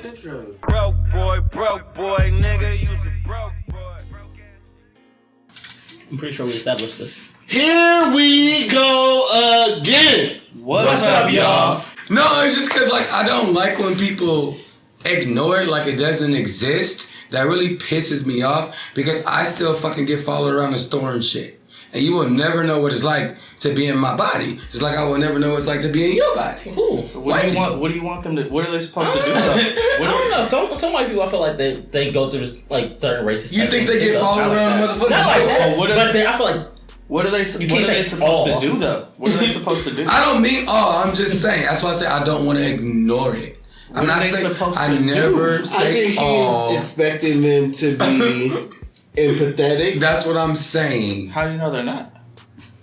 intro. Broke boy, nigga, you's a broke boy. I'm pretty sure we established this. Here we go again. What's up, y'all? No, it's just because, like, I don't like when people ignore it like it doesn't exist. That really pisses me off because I still fucking get followed around the store and shit. And you will never know what it's like to be in my body. Just like I will never know what it's like to be in your body. Cool. So what do you want them to? What are they supposed to do? I don't know. Some white people, I feel like they go through like certain racist. You think they get followed around, motherfuckers? Not like that. What But I feel like What are they supposed to do though? What are they supposed to do? I don't mean all. I'm just saying. That's why I say I don't want to ignore it. I'm not saying I never I say think all. he's expecting them to be empathetic. That's what I'm saying. How do you know they're not?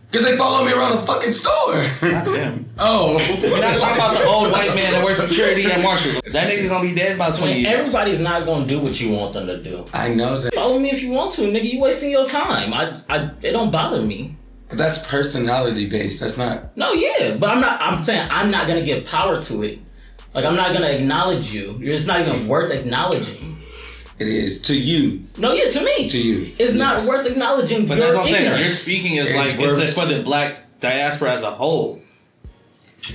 Because they follow me around the fucking store. Not them. Oh. We're not talking about the old white man that works security at Marshall. That nigga's gonna be dead in about 20 years. everybody's not gonna do what you want them to do. I know that. Follow me if you want to, nigga. You wasting your time. It don't bother me. But that's personality based. That's not. No, yeah, but I'm saying I'm not gonna give power to it. Like, I'm not gonna acknowledge you. It's not even worth acknowledging. It is. To you. No, yeah, to me. To you. It's not worth acknowledging. But your that's what I'm saying. ignorance. You're speaking as It's like worth- it's for the black diaspora as a whole.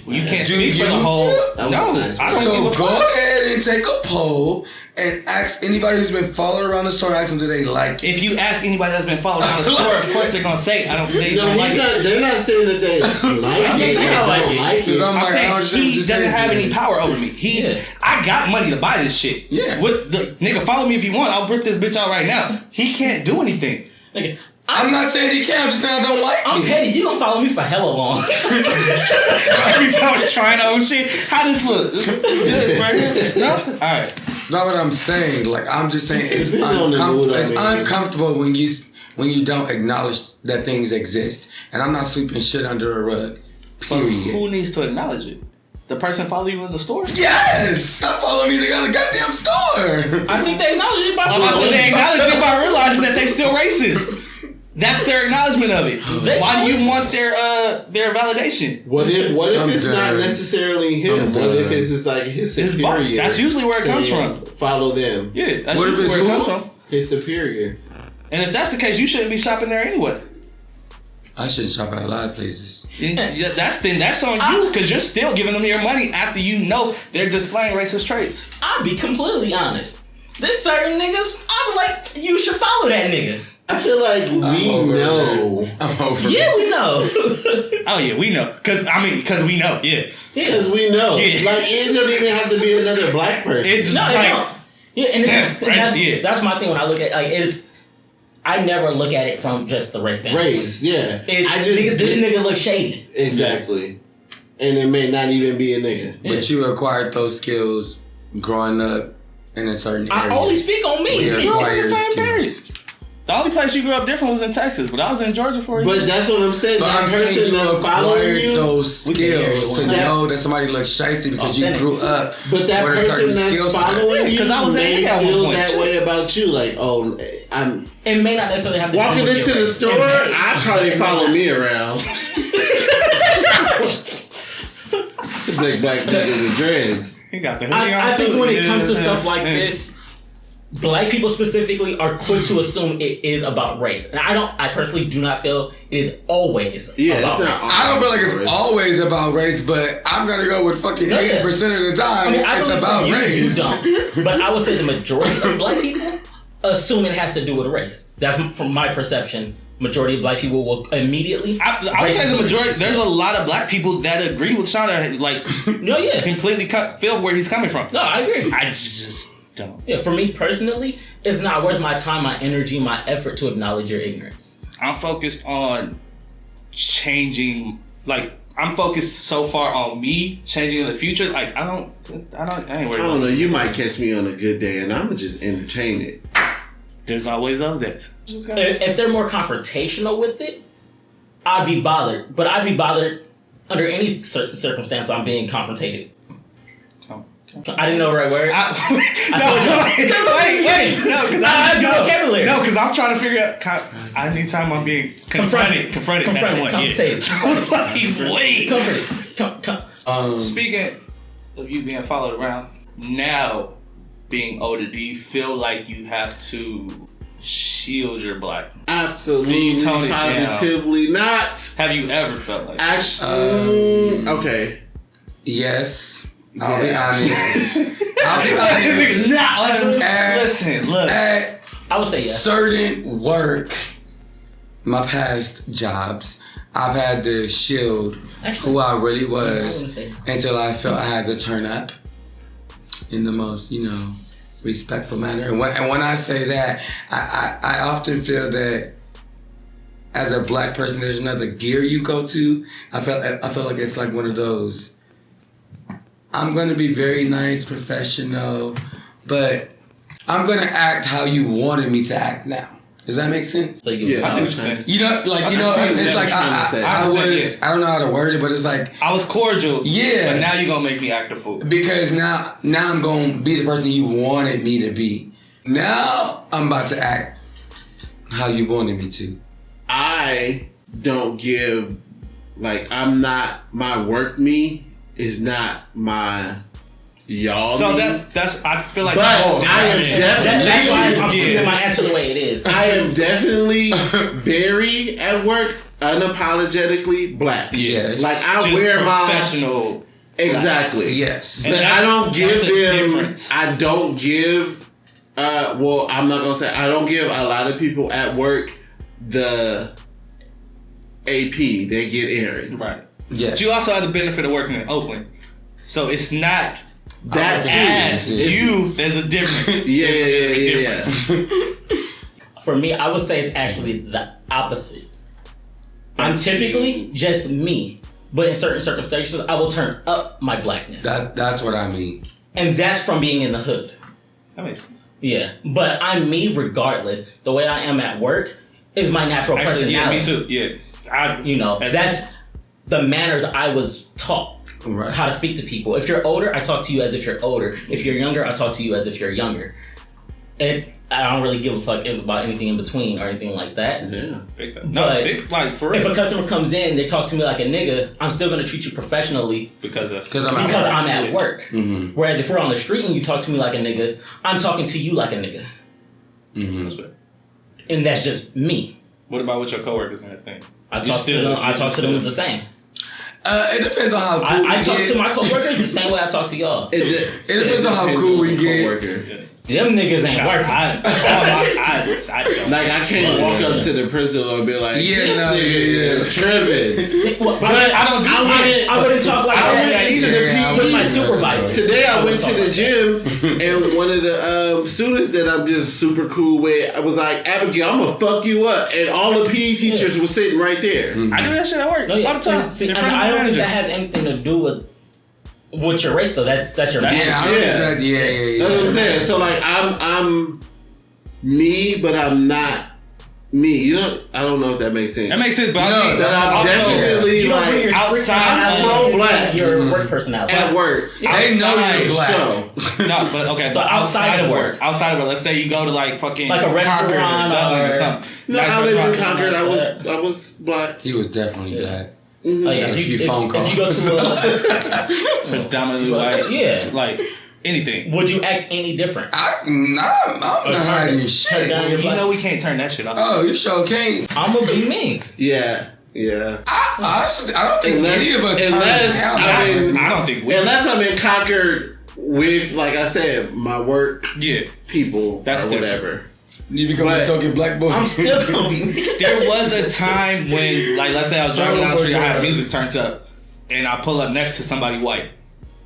You can't Do speak for the you? whole. That was No, nice. I don't So give a go fuck. ahead and take a poll and ask anybody who's been followed around the store, ask them do they like it. If you ask anybody that's been following around the store, of course they're gonna say I don't. They No, don't like he's it. not. They're not saying that they like I'm it. just saying They I like don't it. like Because it. I'm I'm like, saying I was just he doesn't have saying. any power over me. Yeah. I got money to buy this shit. Yeah. With the nigga, follow me if you want. I'll rip this bitch out right now. He can't do anything. Nigga, I'm not saying he can. I'm just saying I don't like I'm it. petty. You gonna follow me for hella long. Every time I was trying out shit, how this look? It's good, right here. No. All right. Not what I'm saying. Like I'm just saying it's Depending on the mood it's I'm in. uncomfortable when you don't acknowledge that things exist. And I'm not sweeping shit under a rug. But Period. who needs to acknowledge it? The person follow you in the store? Yes! Stop following me to the goddamn store! I think they acknowledge it by They acknowledge it by realizing that they still racist. That's their acknowledgement of it. Why do you want their validation? What if I'm it's not done. necessarily him? I'm What if done. it's just like his His boss. superior? That's usually where it comes saying, from. Follow them. Yeah, that's What if usually it's where it who? comes from. His superior. And if that's the case, you shouldn't be shopping there anyway. I shouldn't shop at a lot of places. Yeah, that's on you because you're still giving them your money after you know they're displaying racist traits. I'll be completely honest. There's certain niggas, I'm like, you should follow that nigga. I feel like we over know. I'm over Yeah, we know. Oh yeah, we know. Cause we know. Yeah, Because we know. Yeah. Like, it don't even have to be another black person. it's No, just it like don't. Yeah, and Yeah. that's my thing when I look at I never look at it from just the race standpoint. Race, yeah. It's, this nigga looks shady. Exactly. And it may not even be a nigga. But you acquired those skills growing up in a certain area. I only speak on me. You you acquired the same skills. period. The only place you grew up different was in Texas, but I was in Georgia for a year. But that's what I'm saying. But That I'm saying person you that's following acquired you. those We can hear skills you. to know that somebody looks shiesty because you Authentic. grew up But that with a person certain that's skill set. following you 'cause I was at may nigga at one feel point. that way about you. Like, oh, I'm It may not necessarily have to walking do with into your the race. store. I probably follow me around. Black niggas with dreads. he got the hoodie on I think too. when it comes to Yeah. stuff like Yeah. this, black people specifically are quick to assume it is about race. And I personally do not feel it is always Yeah, about it's not race. I don't feel like it's always about race, but I'm gonna go with fucking No, yeah. 80% of the time. I mean, I it's believe about from you, race. you don't. But I would say the majority of black people assume it has to do with race. That's from my perception. Majority of black people will immediately. I would say the majority. There's a lot of black people that agree with Shauna. Like, No, yeah. completely feel where he's coming from. No, I agree. I just don't. Yeah, for me personally, it's not worth my time, my energy, my effort to acknowledge your ignorance. I'm focused on changing. Like, I'm focused so far on me changing in the future. Like, I ain't worried I about don't know. it. You might catch me on a good day, and I'ma just entertain it. There's always those days. If they're more confrontational with it, I'd be bothered. But I'd be bothered under any certain circumstance I'm being confrontated. I didn't know the right word. Wait, no, because I have no vocabulary. No, because I'm trying to figure out. Anytime I'm being confronted. That's the one. Confronted. Yeah. I was like, wait. Comforted. Speaking of you being followed around, now being older, do you feel like you have to shield your black? Absolutely. Do you tone it down? Positively not. Have you ever felt like Actually, okay. Yes. I'll be Yeah. honest. I'll be honest. Listen, look. At I would say yes. certain work, my past jobs, I've had to shield Actually, who I really I was wouldn't say. until I felt I had to turn up in the most, respectful manner. And when I say that, I often feel that as a black person, there's another gear you go to. I feel like it's like one of those. I'm gonna be very nice, professional, but I'm gonna act how you wanted me to act now. Does that make sense? So you Yeah. I see what you're saying. You know, like I you know, understand it's what like you're trying to say. I don't know how to word it, but it's like I was cordial. Yeah. But now you're gonna make me act a fool. because now I'm gonna be the person you wanted me to be. Now I'm about to act how you wanted me to. I don't give, I'm not, my work me is not my y'all So me. that's I feel like But that's all I am different. That's why I'm Yeah. keeping my answer the way it is. I am definitely very at work, unapologetically black. Yes. Like I Just wear my professional. exactly. Yes. And But that's- I don't give that's the them. difference. I don't give. Well, I'm not gonna say I don't give a lot of people at work the AP. They get Aaron. Right. Yes. But you also have the benefit of working in Oakland. So it's not That too. as It's- you, there's a difference. Yeah. Difference. For me, I would say it's actually the opposite. I'm typically just me, but in certain circumstances, I will turn up my blackness, That's what I mean. and that's from being in the hood. That makes sense. Yeah, but I'm me regardless. The way I am at work is my natural Actually, yeah, personality. me too. Yeah. You know, That's- that's the manners I was taught. Right. How to speak to people. If you're older, I talk to you as if you're older. If you're younger, I talk to you as if you're younger. And I don't really give a fuck about anything in between or anything like that. Yeah. Big, no, But big, like for If real. a customer comes in, they talk to me like a nigga, I'm still gonna treat you professionally Because I'm at because work. I'm at work. Mm-hmm. Whereas if we're on the street and you talk to me like a nigga, I'm talking to you like a nigga. Mm-hmm. That's fair. And that's just me. What about with your coworkers and everything? I You talk to still- them. I you talk to them still- the same. It depends on how cool I we talk get. to my coworkers the same way I talk to y'all. It depends on how depends cool on we the get. coworker. Yeah. Them niggas ain't working. I don't. Like I can't walk up to the principal and be like, Yeah, "This no, nigga yeah. is tripping." See, but But I wouldn't talk like I that went to the Yeah, with my PE. supervisor. Today I went to the gym and one of the students that I'm just super cool with, I was like, Abigail, I'm gonna fuck you up, and all the PE teachers were sitting right there. I do that shit at work No, all the time. See, in and front of I the don't think that managers. has anything to do with your race, though. That's your Yeah, race. I don't think that. Yeah. That's what I'm saying. So like I'm me, but I'm not me. You know, I don't know if that makes sense. That makes sense, but No, I think That I'm also, definitely You don't bring your like street outside personality of black. into your work personality. at work. They know outside you're black. So No, but okay. So outside of work. outside of work. Let's say you go to like fucking Like a Concord restaurant Dublin or- something. no, Nice I live in restaurant. Concord. I was black. He was definitely Yeah. black. Mhm. Oh, yeah, Got a if few you phone go to Predominantly white. yeah, Like anything. would you act any different? I'm not hiding Turn shit. down your You black. know we can't turn that shit off. Oh, you sure can't. I'm gonna be me. Yeah. I don't think any of us turn unless down. I mean, I don't think we. unless I'm in Concord with, like I said, my work Yeah. people That's or different. whatever. You become a But- token black boy. I'm still gonna be me. There was a time when, like, let's say I was driving down the street, I had music turned up, and I pull up next to somebody white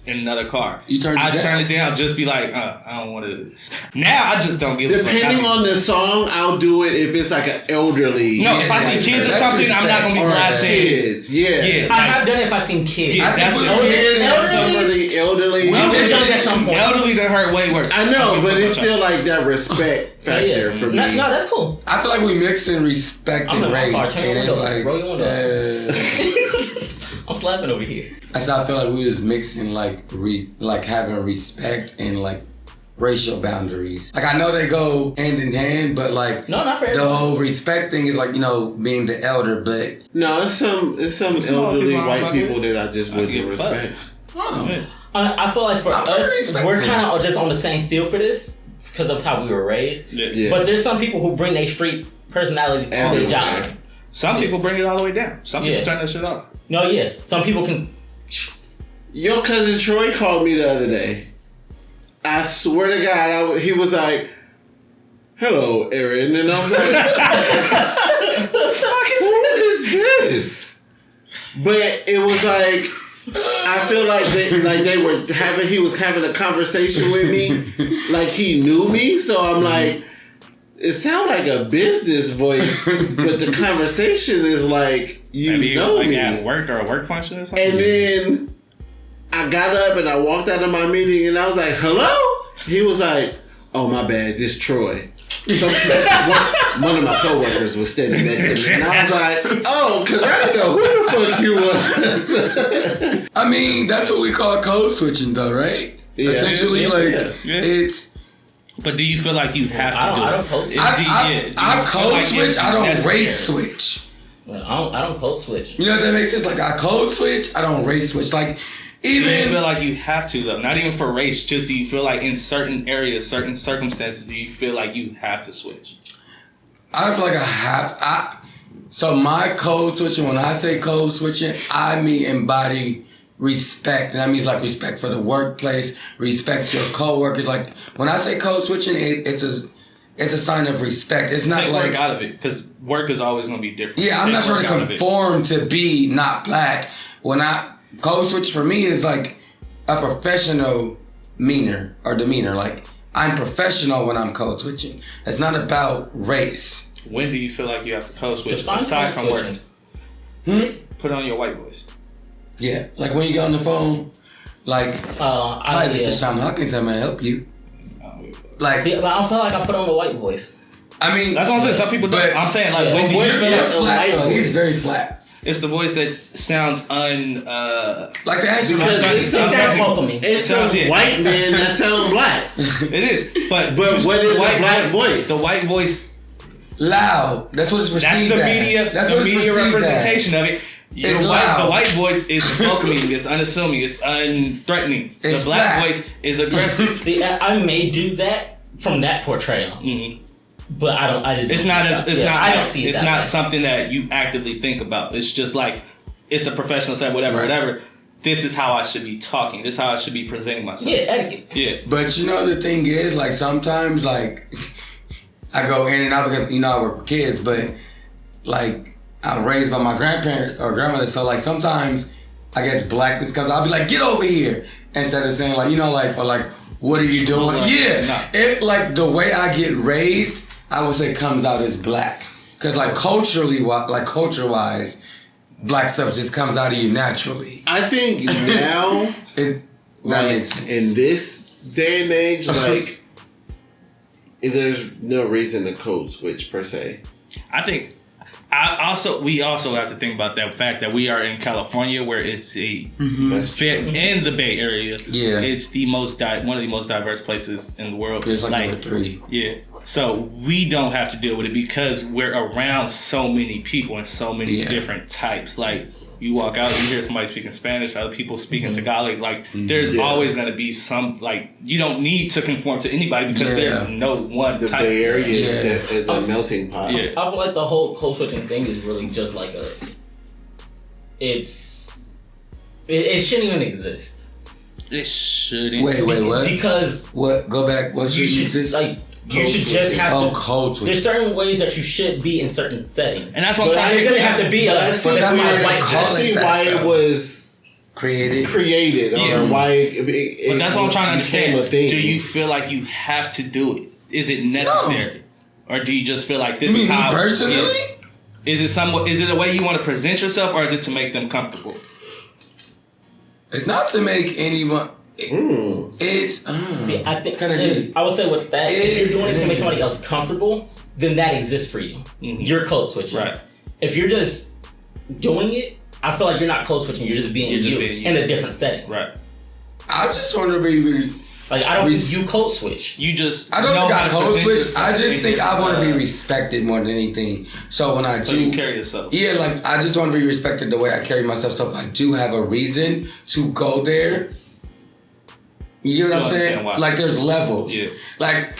in another car. You turned it I down? turn it down, just be like, I don't want to. Now I just don't give a fuck. Depending on the song, I'll do it if it's like an elderly. No, if I see kids or That's something, I'm not gonna be or blasting. kids. Yeah. Yeah. I have done it if I seen kids. Yeah, I that's think the we- Kids, Elderly? somebody elderly. We were young at some point. Elderly done hurt way worse. I know, but it's still like that respect factor for me. No, that's cool. I feel like we mix in respect I'm and in my race, car. Turn and your it's window. like, Roll your window. I'm slapping over here. I feel like we was mixing like having respect and like racial boundaries. Like I know they go hand in hand, but like No, not for the everyone. whole respect thing is like being the elder, but No, it's some Some elderly people white fuck people with. that I just I wouldn't give a fuck. respect. oh, I feel like for I'm very us, respectful. we're kind of just on the same field for this because of how we were raised. Yeah. But there's some people who bring their street personality to their Everywhere. job. Some people bring it all the way down. Some people Yeah. turn that shit off. No, yeah. Some people can. Your cousin Troy called me the other day. I swear to God, he was like, "Hello, Aaron," and I was like, "Who is this?" But it was like, I feel like he was having a conversation with me, like he knew me. So I'm like, it sounds like a business voice, but the conversation is like, you Maybe know it was like me. at work or a work function or something. And then I got up and I walked out of my meeting and I was like, "Hello?" He was like, "Oh, my bad, this Troy." So, one of my coworkers was standing next to me, and I was like, "Oh," because I didn't know who the fuck you was. I mean, that's what we call code switching, though, right? Yeah. Essentially, Yeah. like Yeah. it's. But do you feel like you have to I don't- do I it? don't code switch. Is the- I do you feel code like switch. it's I don't necessary? race switch. I don't code switch. You know what that makes sense? Like I code switch. I don't race switch. Like Do you even feel like you have to though? Not even for race. Just do you feel like in certain areas, certain circumstances, do you feel like you have to switch? I don't feel like I have. So my code switching. When I say code switching, I mean embody respect, and that means like respect for the workplace, respect your coworkers. Like when I say code switching, it's a sign of respect. It's not Take like work out of it because work is always going to be different. yeah. I'm Take not trying work to out of it. conform to be not black. When I code switch for me is like a professional demeanor. Like I'm professional when I'm code switching. It's not about race. When do you feel like you have to code switch Define aside code from work? switching. Put on your white voice. Yeah, like when you get on the phone, like hi, this is Sean Hawkins. How may I help you? Like See, but I don't feel like I put on the white voice. I mean, That's what I'm saying. Some people do. But- I'm saying like Yeah. when do you feel he's like flat though. white He's voice. very flat. it's the voice that sounds Like the answer. Because It sounds Okay. welcoming. It's a Sounds it. white man that sounds black. It is, but But what is the a black voice? The white voice. Loud. That's what it's perceived That's the as. media. That's the what it's media perceived representation of it. It's The loud. white voice is welcoming. It's unassuming. It's unthreatening. It's the black flat. voice is aggressive. See, I may do that from that portrayal, Mhm. but I don't. I just. It's don't not. see As, that. it's Yeah, not. I don't see it. It's that not way. something that you actively think about. It's just like it's a professional set. Whatever. Right. Whatever. This is how I should be talking. This is how I should be presenting myself. Yeah, etiquette. Yeah. But you know the thing is, like sometimes, like I go in and out because I work with kids, but like I'm raised by my grandparents or grandmother, so like sometimes I guess black because I'll be like, "Get over here," instead of saying like or like, "What are you doing?" Right. Yeah, Nah. it like the way I get raised, I would say comes out as black because like culture wise, black stuff just comes out of you naturally. I think now, That like, makes sense. in this day and age, like, there's no reason to code switch per se. I think we also have to think about that fact that we are in California, where it's a That's true. in the Bay Area. Yeah. it's the most one of the most diverse places in the world. It's like number 3. Yeah, so we don't have to deal with it because we're around so many people and so many Yeah. different types. Like you walk out, you hear somebody speaking Spanish, other people speaking Tagalog. Like there's Yeah. always going to be some like you don't need to conform to anybody because Yeah. there's no one The type. Bay Area Yeah. is a melting pot. Yeah. I feel like the whole code switching thing is really just like it shouldn't even exist. It shouldn't. Wait, what? Because What? Go back. What you should should exist? like you Code should just switching. have Oh, to. code switch. There's certain ways that you should be in certain settings, And that's what I'm But trying to it doesn't have to be But I a. see But that's that's why why they white call I dress. it see that, why it though. was Created. created Yeah. or why it But that's what I'm trying to became understand. a thing. Do you feel like you have to do it? Is it necessary, or do you just feel like this You is mean how? me personally? Yeah. Is it a way you want to present yourself, or is it to make them comfortable? It's not to make anyone. It's See, I think kind of deep. I would say with that, if you're doing it to make Mm. somebody else comfortable, then that exists for you. Mhm. You're code switching. Right. If you're just doing it, I feel like you're not code switching. You're just being You're just you being you. in a different setting. Right. I just want to be. Like I don't We- think you code switch. You just. I don't know think how I to code present switch. yourself I just in think I want to be different, respected more than anything. So when I So do, you carry yourself. yeah, like I just want to be respected the way I carry myself. So if I do have a reason to go there, You get what I'm understand saying? why. Like there's levels. Yeah. Like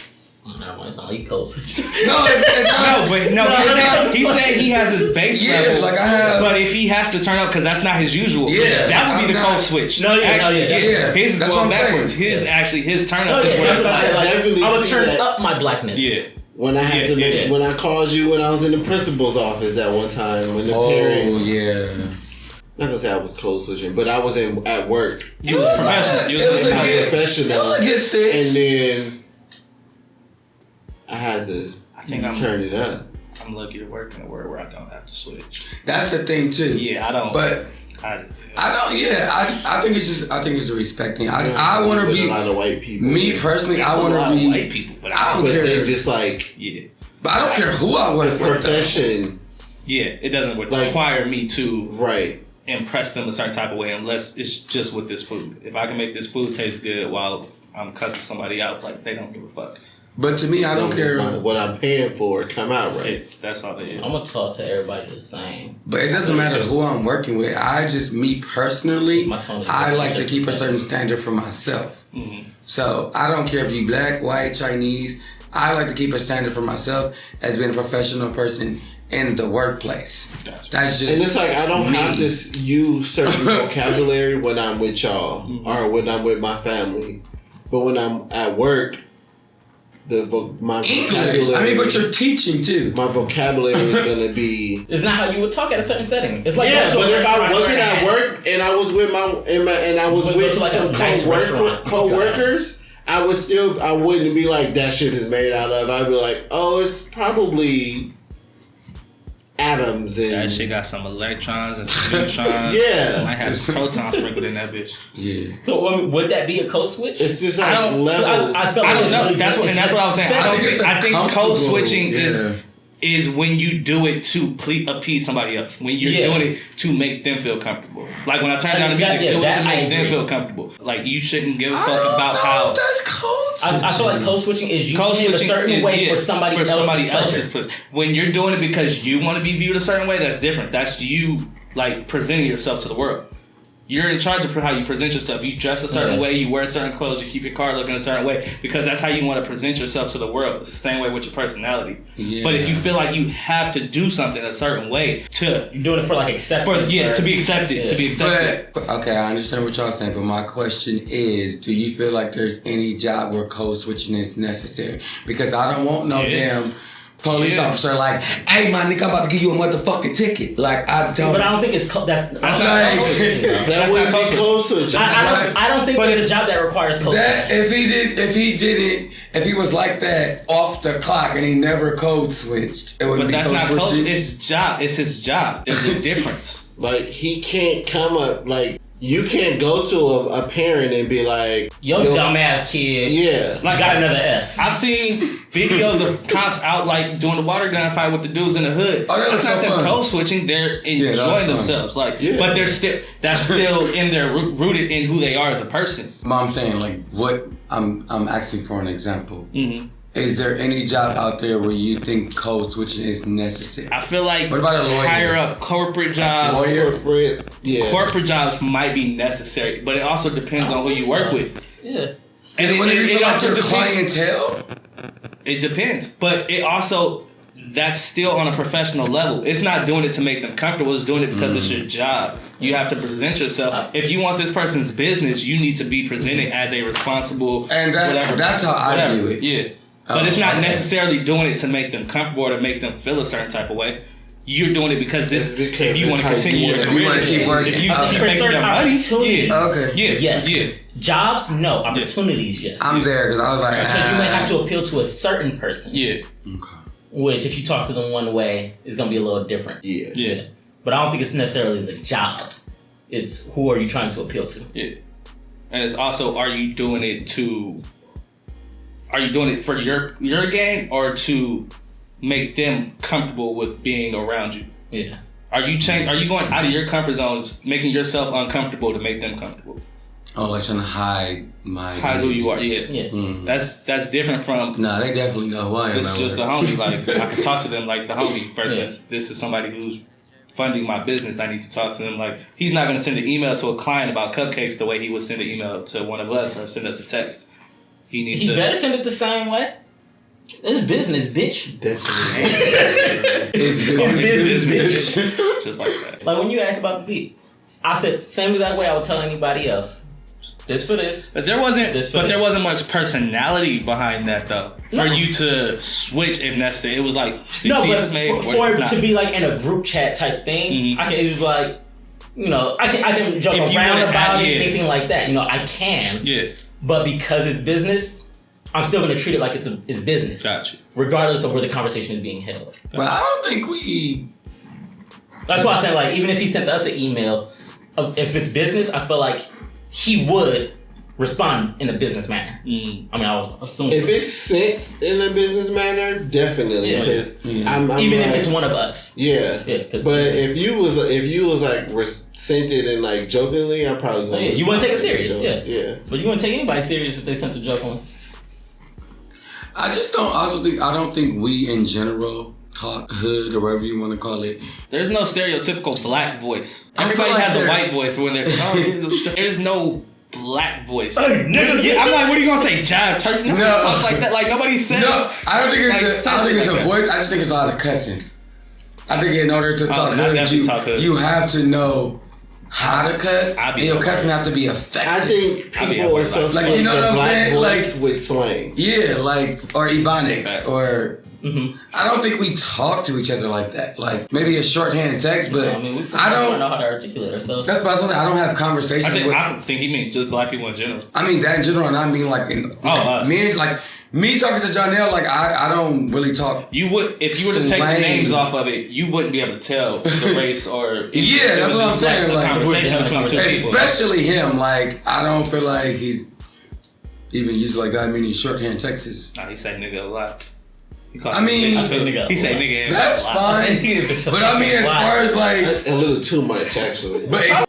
No, it's not like coast. no, it's not. He said he has his base Yeah, level. like I have. But if he has to turn up, because that's not his usual. Yeah, that would be the I'm not- code switch. No, yeah, actually, no, yeah, yeah. His is That's going what I'm backwards. saying. His turn No, up is yeah, where that's what I said. I Like, definitely I would see turn that. up my blackness. Yeah. When I had to make, yeah. when I called you when I was in the principal's office that one time when the Oh parent, yeah. not gonna say I was code switching, but I was at work. You was professional. You It was was a I was good- professional. It was a good 6. And then I had to I think turn it up. I'm lucky to work in a world where I don't have to switch. That's the thing too. Yeah, I don't. But I don't. Yeah, I think it's just. I think it's a respect thing. I want to With be. a lot of white people. Me personally, I a want lot to of be. white people, but I don't But care. they just like yeah, But I don't care who I work the with. profession, yeah. It doesn't Like- require me to right? impress them a certain type of way unless it's just with this food. If I can make this food taste good while I'm cussing somebody out, like they don't give a fuck. But to me, I don't care. What I'm paying for come out right. Yeah, that's all they I'm gonna talk to everybody the same. But it doesn't matter who I'm working with. I just, me personally, My tone is I like to just keep the a same. certain standard for myself. Mm-hmm. So I don't care if you black, white, Chinese. I like to keep a standard for myself as being a professional person in the workplace. Gotcha. That's just And it's like I don't me. have to use certain vocabulary when I'm with y'all or when I'm with my family, but when I'm at work, my English. vocabulary. I mean, but you're teaching too. my vocabulary is gonna be. It's not how you would talk at a certain setting. It's like Yeah, going but to a if I restaurant wasn't and- at work and I was with and I was Go with to like a some nice restaurant. co-workers, I wouldn't be like that shit is made out of. I'd be like, oh, it's probably atoms and That shit got some electrons and some neutrons. Yeah. Might have some protons sprinkled in that bitch. Yeah. So I mean, would that be a code switch? It's just like I don't- levels. I felt I don't like know. really That's just- what I was saying. I think code comfortable- switching yeah. is when you do it to appease somebody else. When you're Yeah. doing it to make them feel comfortable. Like when I turned down the Yeah, music, it was that to I make them agree. feel comfortable. Like you shouldn't give a I fuck don't about know how. if that's code I feel like switching. code switching is you Code behave a switching certain is, way yeah, for somebody else's pleasure. pleasure. When you're doing it because you want to be viewed a certain way, that's different. That's you like presenting yourself to the world. You're in charge of how you present yourself. You dress a certain Yeah. way, you wear certain clothes, you keep your car looking a certain way because that's how you want to present yourself to the world. It's the same way with your personality. Yeah. But if you feel like you have to do something a certain way to You're doing it for like acceptance. to be accepted, Yeah. to be accepted. But okay, I understand what y'all saying, but my question is, do you feel like there's any job where code switching is necessary? Because I don't want no Yeah. damn police Yeah. officer like, hey, my nigga, I'm about to give you a motherfucking ticket. Like, I don't. But I don't think it's that's not code code switching, though. that That's would not be code code switching. I don't think But there's a job that requires code That switching. if he was like that off the clock and he never code switched, it would But be that's code not code. switching. It's job. It's his job. There's a difference. Like he can't come up like you can't go to a parent and be like, Yo, dumbass kid. yeah, Like Got another F. I've seen videos of cops out like doing the water gun fight with the dudes in the hood. Oh, that That's was not so them fun. code switching. They're Yeah, that was enjoying fun. themselves. Like, Yeah. but that's still in their rooted in who they are as a person. Mom saying like, what I'm asking for an example. Mm-hmm. Is there any job out there where you think code switching is necessary? I feel like What about a lawyer? higher up corporate jobs. Lawyer? corporate, yeah. Corporate jobs might be necessary, but it also depends on who you work with. Yeah. And when you feel like also your depends. clientele? It depends, but it also that's still on a professional level. It's not doing it to make them comfortable. It's doing it because it's your job. You have to present yourself. If you want this person's business, you need to be presented as a responsible And that's how I view it. Yeah, but it's not okay. necessarily doing it to make them comfortable or to make them feel a certain type of way. You're doing it because It's because if you want to it's how continue you your wanna- career, you wanna keep working. if you Okay. keep For making certain your money, opportunities. yeah, Okay. yeah, Yes. yeah. Jobs, no. Opportunities, yes. I'm there because I was like, Because you may have to appeal to a certain person. Yeah, Okay. Which, if you talk to them one way, is going to be a little different. Yeah. yeah, But I don't think it's necessarily the job. It's who are you trying to appeal to? yeah. And it's also, are you doing it for your gain or to make them comfortable with being around you? Yeah. Are you going out of your comfort zones, making yourself uncomfortable to make them comfortable? Oh, like trying to hide my. Hide who you are. Yeah, Yeah. Mm. that's different from Nah, they definitely know who I am. this is just a homie. Like I can talk to them like the homie versus this is somebody who's funding my business, I need to talk to them. Like, he's not going to send an email to a client about cupcakes the way he would send an email to one of us or send us a text. He better send it the same way. It's business, bitch. Definitely. It's It's business, bitch. Just like that. Like when you asked about the beat, I said same exact way I would tell anybody else. This for this. But there wasn't. This for But there this. wasn't much personality behind that though. No. For you to switch if necessary, it was like No, Steve but was made, for or it not. to be like in a group chat type thing, Mhm. I can easily be like, you know, I can joke If you around wanna about add- it, yeah. anything like that. You know, I can. Yeah, But because it's business, I'm still gonna treat it like it's business, got you. regardless of where the conversation is being held. But I don't think we. That's why I said like even if he sent us an email, if it's business, I feel like he would respond in a business manner. Mm. I mean, I was assuming If it's sent in a business manner, definitely. Yeah. Because Mm. I'm even like, if it's one of us. yeah. Yeah, 'cause But business. if you was like sent it and like jokingly, I probably Oh, yeah, you wouldn't take it serious, yeah. Yeah. But you wouldn't take anybody serious if they sent a joke on. I just don't. Also think I don't think we in general talk hood or whatever you want to call it. There's no stereotypical black voice. I feel Everybody like has a there- white voice when they're. There's no black voice. Hey, nigga. Yeah, I'm like, what are you gonna say, jive turkey? Nobody No. talks like that. Like nobody says. No, I don't think it's. Like, I don't think it's like a that. voice. I just think it's a lot of cussing. I think in order to talk I hood, definitely talk hood. you have to know how to cuss, I be and your the cussing worst. have to be effective. I think I mean, people I associate was like, you know the what I'm black saying? voice Like- with slang. Yeah, like or ebonics Facts. or. Mm-hmm. I don't think we talk to each other like that. Like maybe a shorthand text, but I mean, I don't. know how to articulate ourselves. That's what I don't have conversations with. I don't think he means just black people in general. I mean that in general, and I mean like in us. me talking to Jonelle, like I don't really talk. You would, if you were to take the Slang. names off of it, you wouldn't be able to tell the race or. Yeah, that's what I'm saying, A like, conversation between two people. Especially him, like I don't feel like he's even used like that many shorthand texts. Nah, he say nigga a lot. He called I mean- bitch I say too. nigga a He say lot. nigga. That's a lot. fine. But I mean, as far as like, That's a little too much, actually. but I